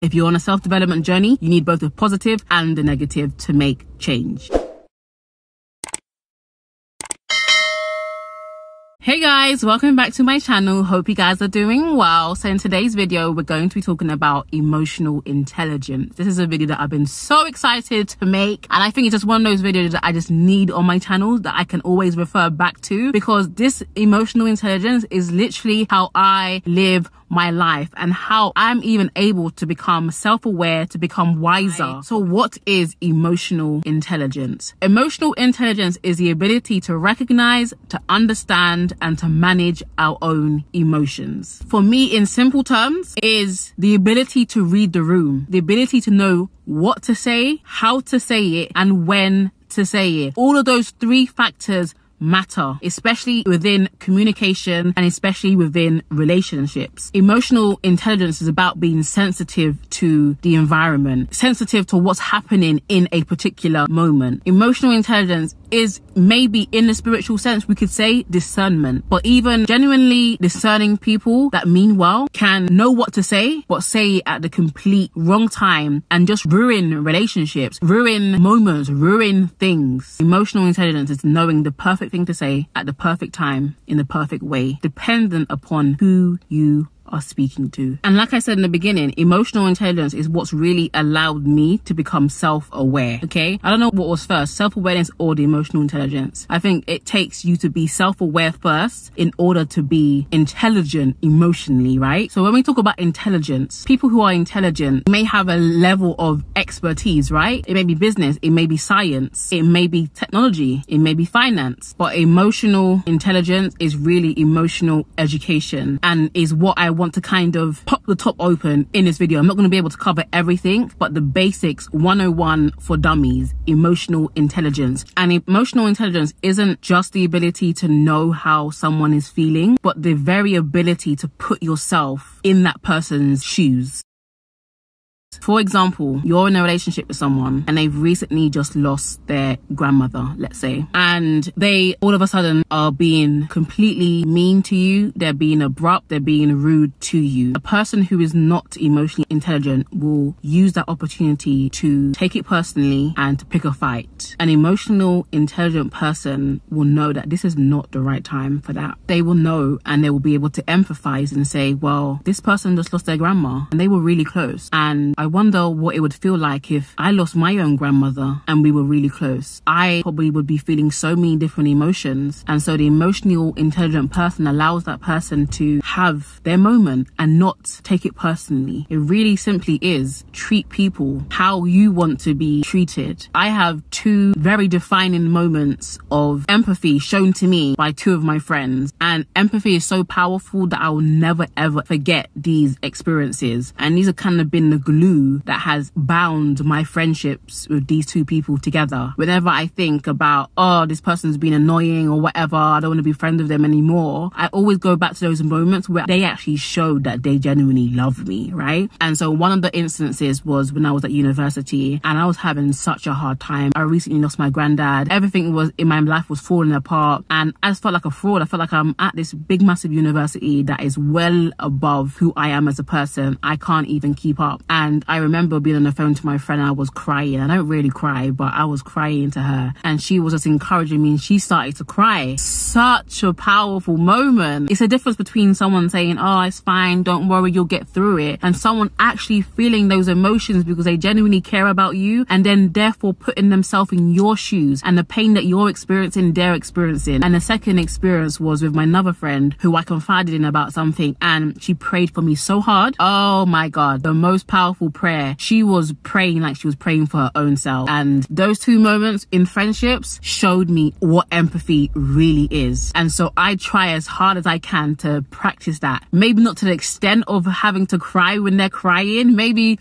If you're on a self-development journey, you need both the positive and the negative to make change. Hey guys, welcome back to my channel. Hope you guys are doing well. So in today's video, we're going to be talking about emotional intelligence. This is a video that I've been so excited to make, and I think it's just one of those videos that I just need on my channel that I can always refer back to, because this emotional intelligence is literally how I live my life and how I'm even able to become self-aware, to become wiser. So what is emotional intelligence? Emotional intelligence is the ability to recognize, to understand, and to manage our own emotions. For me, in simple terms, is the ability to read the room, the ability to know what to say, how to say it, and when to say it. All of those three factors matter, especially within communication and especially within relationships. Emotional intelligence is about being sensitive to the environment, sensitive to what's happening in a particular moment. Emotional intelligence is maybe, in the spiritual sense, we could say discernment, but even genuinely discerning people that mean well can know what to say, but say it at the complete wrong time and just ruin relationships, ruin moments, ruin things. Emotional intelligence is knowing the perfect thing to say at the perfect time in the perfect way, dependent upon who you are speaking to. And like I said in the beginning, emotional intelligence is what's really allowed me to become self-aware. Okay, I don't know what was first, self-awareness or the emotional intelligence. I think it takes you to be self-aware first in order to be intelligent emotionally, right? So when we talk about intelligence, people who are intelligent may have a level of expertise, right? It may be business, it may be science, it may be technology, it may be finance, but emotional intelligence is really emotional education, and is what I want to kind of pop the top open in this video. I'm not going to be able to cover everything, but the basics 101 for dummies, emotional intelligence. And emotional intelligence isn't just the ability to know how someone is feeling, but the very ability to put yourself in that person's shoes. For example, you're in a relationship with someone and they've recently just lost their grandmother, let's say, and they all of a sudden are being completely mean to you. They're being abrupt, they're being rude to you. A person who is not emotionally intelligent will use that opportunity to take it personally and to pick a fight. An emotional intelligent person will know that this is not the right time for that. They will know, and they will be able to empathize and say, well, this person just lost their grandma and they were really close, and I wonder what it would feel like if I lost my own grandmother and we were really close. I probably would be feeling so many different emotions. And so the emotional intelligent person allows that person to have their moment and not take it personally. It really simply is treat people how you want to be treated. I have two very defining moments of empathy shown to me by two of my friends, and empathy is so powerful that I will never ever forget these experiences. And these have kind of been the glue that has bound my friendships with these two people together. Whenever I think about, oh, this person's been annoying or whatever, I don't want to be friends with them anymore, I always go back to those moments where they actually showed that they genuinely love me, right? And so one of the instances was when I was at university and I was having such a hard time. I recently lost my granddad. Everything was in my life was falling apart, and I just felt like a fraud. I felt like I'm at this big massive university that is well above who I am as a person. I can't even keep up. And I remember being on the phone to my friend and I was crying. I don't really cry, but I was crying to her and she was just encouraging me and she started to cry. Such a powerful moment. It's a difference between someone saying, oh, it's fine, don't worry, you'll get through it, and someone actually feeling those emotions because they genuinely care about you, and then therefore putting themselves in your shoes and the pain that you're experiencing, they're experiencing. And the second experience was with my another friend who I confided in about something, and she prayed for me so hard. Oh my God, the most powerful prayer. She was praying like she was praying for her own self. And those two moments in friendships showed me what empathy really is. And so I try as hard as I can to practice that. Maybe not to the extent of having to cry when they're crying. Maybe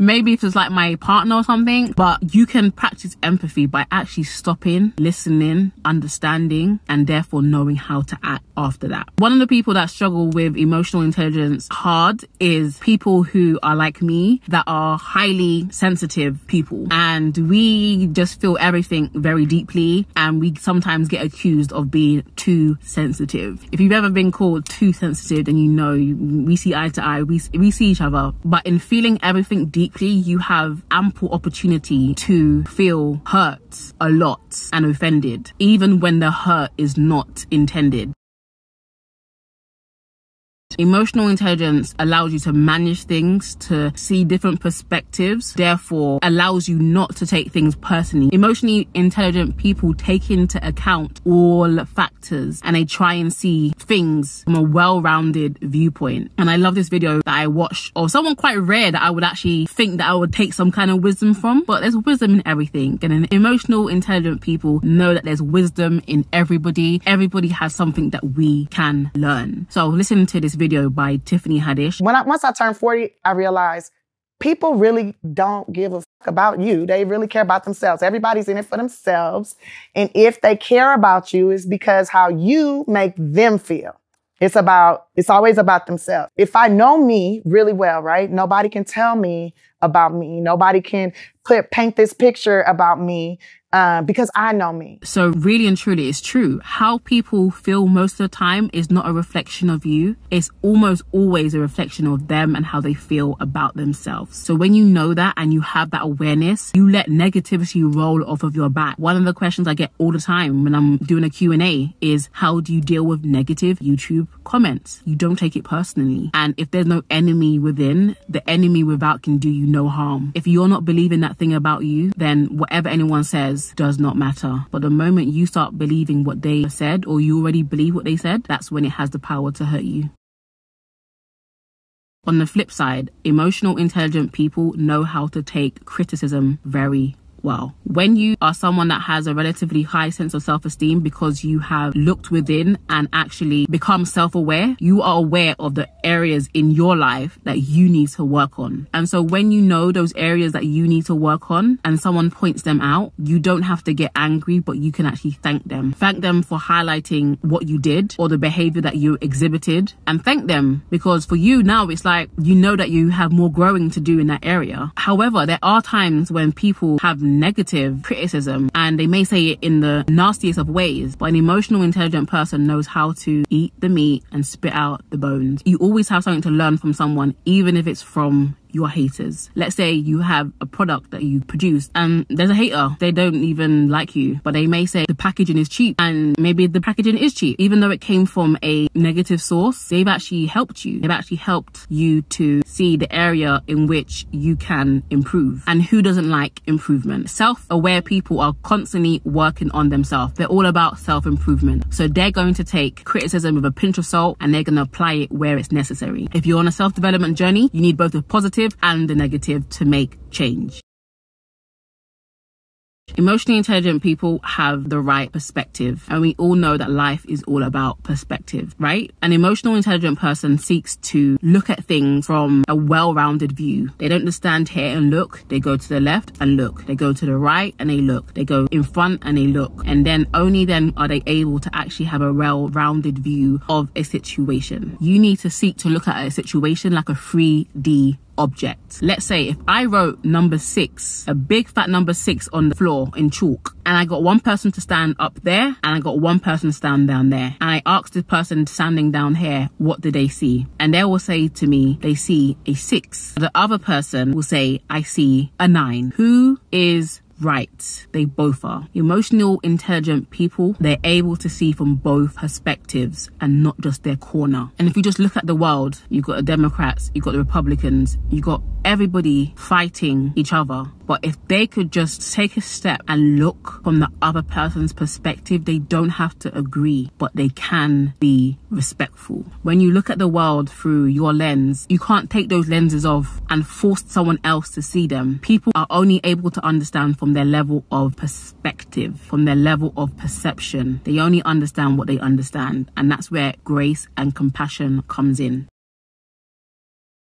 maybe if it's like my partner or something, but you can practice empathy by actually stopping, listening, understanding, and therefore knowing how to act after that. One of the people that struggle with emotional intelligence hard is people who are like me, that are highly sensitive people, and we just feel everything very deeply, and we sometimes get accused of being too sensitive. If you've ever been called too sensitive, then you know we see eye to eye, we see each other. But in feeling everything deeply, you have ample opportunity to feel hurt a lot and offended, even when the hurt is not intended. Emotional intelligence allows you to manage things, to see different perspectives, therefore allows you not to take things personally. Emotionally intelligent people take into account all factors and they try and see things from a well-rounded viewpoint. And I love this video that I watched of someone quite rare that I would actually think that I would take some kind of wisdom from, but there's wisdom in everything. And emotional intelligent people know that there's wisdom in everybody. Everybody has something that we can learn. So listen to this video by Tiffany Haddish. Once I turned 40, I realized people really don't give a fuck about you. They really care about themselves. Everybody's in it for themselves. And if they care about you, it's because how you make them feel. It's always about themselves. If I know me really well, right? Nobody can tell me about me. Nobody can paint this picture about me. Because I know me. So really and truly, it's true. How people feel most of the time is not a reflection of you. It's almost always a reflection of them and how they feel about themselves. So when you know that and you have that awareness, you let negativity roll off of your back. One of the questions I get all the time when I'm doing a Q&A is, how do you deal with negative YouTube comments? You don't take it personally. And if there's no enemy within, the enemy without can do you no harm. If you're not believing that thing about you, then whatever anyone says does not matter. But the moment you start believing what they said, or you already believe what they said, that's when it has the power to hurt you. On the flip side, emotional intelligent people know how to take criticism very well. When you are someone that has a relatively high sense of self-esteem because you have looked within and actually become self-aware, you are aware of the areas in your life that you need to work on. And so when you know those areas that you need to work on and someone points them out, you don't have to get angry, but you can actually thank them. Thank them for highlighting what you did or the behavior that you exhibited, and thank them because for you now, it's like, you know that you have more growing to do in that area. However, there are times when people have negative criticism and they may say it in the nastiest of ways, but an emotional intelligent person knows how to eat the meat and spit out the bones. You always have something to learn from someone, even if it's from your haters. Let's say you have a product that you produce and there's a hater. They don't even like you, but they may say the packaging is cheap, and maybe the packaging is cheap. Even though it came from a negative source, they've actually helped you. They've actually helped you to see the area in which you can improve. And who doesn't like improvement? Self-aware people are constantly working on themselves. They're all about self-improvement. So they're going to take criticism with a pinch of salt and they're going to apply it where it's necessary. If you're on a self-development journey, you need both the positive and the negative to make change. Emotionally intelligent people have the right perspective, and we all know that life is all about perspective, right? An emotional intelligent person seeks to look at things from a well-rounded view. They don't just stand here and look. They go to the left and look. They go to the right and they look. They go in front and they look. And then only then are they able to actually have a well-rounded view of a situation. You need to seek to look at a situation like a 3D object. Let's say if I wrote number 6, a big fat number 6 on the floor in chalk, and I got one person to stand up there and I got one person to stand down there, and I asked the person standing down here, what do they see? And they will say to me, they see a 6. The other person will say, I see a 9. Who is right? They both are. Emotional intelligent people, they're able to see from both perspectives and not just their corner. And if you just look at the world, you've got the Democrats, you've got the Republicans, you've got everybody fighting each other. But if they could just take a step and look from the other person's perspective, they don't have to agree, but they can be respectful. When you look at the world through your lens, you can't take those lenses off and force someone else to see them. People are only able to understand from their level of perspective, from their level of perception. They only understand what they understand, and that's where grace and compassion comes in.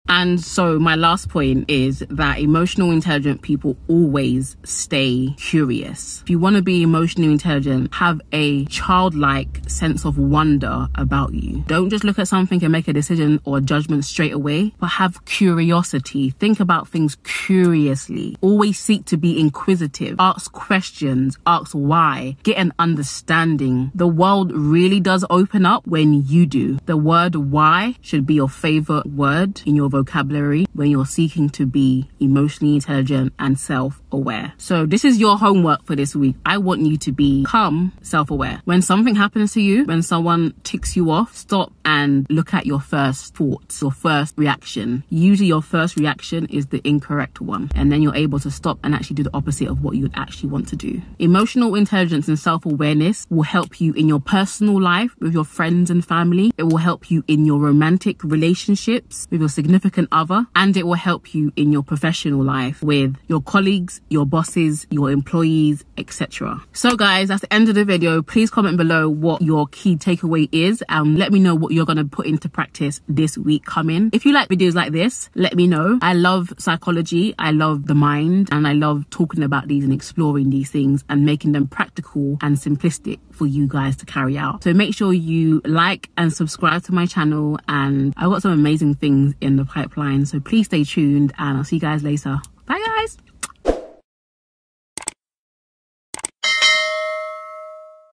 And so my last point is that emotional intelligent people always stay curious. If you want to be emotionally intelligent, have a childlike sense of wonder about you. Don't just look at something and make a decision or judgment straight away, but have curiosity. Think about things curiously. Always seek to be inquisitive. Ask questions. Ask why. Get an understanding. The world really does open up when you do. The word why should be your favorite word in your vocabulary when you're seeking to be emotionally intelligent and self-aware. So this is your homework for this week. I want you to become self-aware. When something happens to you, when someone ticks you off, stop and look at your first thoughts, your first reaction. Usually your first reaction is the incorrect one, and then you're able to stop and actually do the opposite of what you would actually want to do. Emotional intelligence and self-awareness will help you in your personal life with your friends and family. It will help you in your romantic relationships with your significant other, and it will help you in your professional life with your colleagues, your bosses, your employees, etc. So guys, that's the end of the video. Please comment below what your key takeaway is and let me know what you're going to put into practice this week coming. If you like videos like this, let me know. I love psychology, I love the mind, and I love talking about these and exploring these things and making them practical and simplistic for you guys to carry out. So make sure you like and subscribe to my channel, and I've got some amazing things in the pipeline, so please stay tuned and I'll see you guys later. Bye guys.